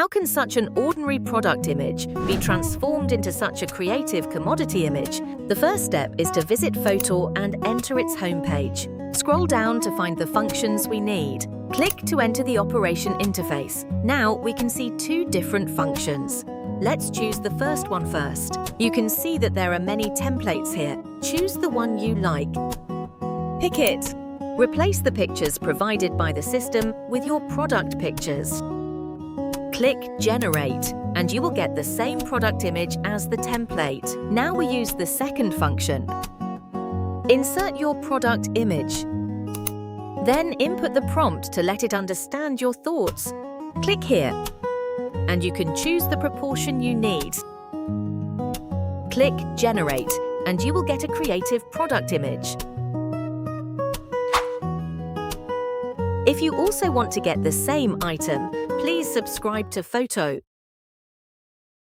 How can such an ordinary product image be transformed into such a creative commodity image? The first step is to visit Fotor and enter its homepage. Scroll down to find the functions we need. Click to enter the operation interface. Now we can see two different functions. Let's choose the first one first. You can see that there are many templates here. Choose the one you like. Pick it. Replace the pictures provided by the system with your product pictures. Click Generate, and you will get the same product image as the template. Now we use the second function. Insert your product image. Then input the prompt to let it understand your thoughts. Click here, and you can choose the proportion you need. Click Generate, and you will get a creative product image. If you also want to get the same item, please subscribe to Fotor.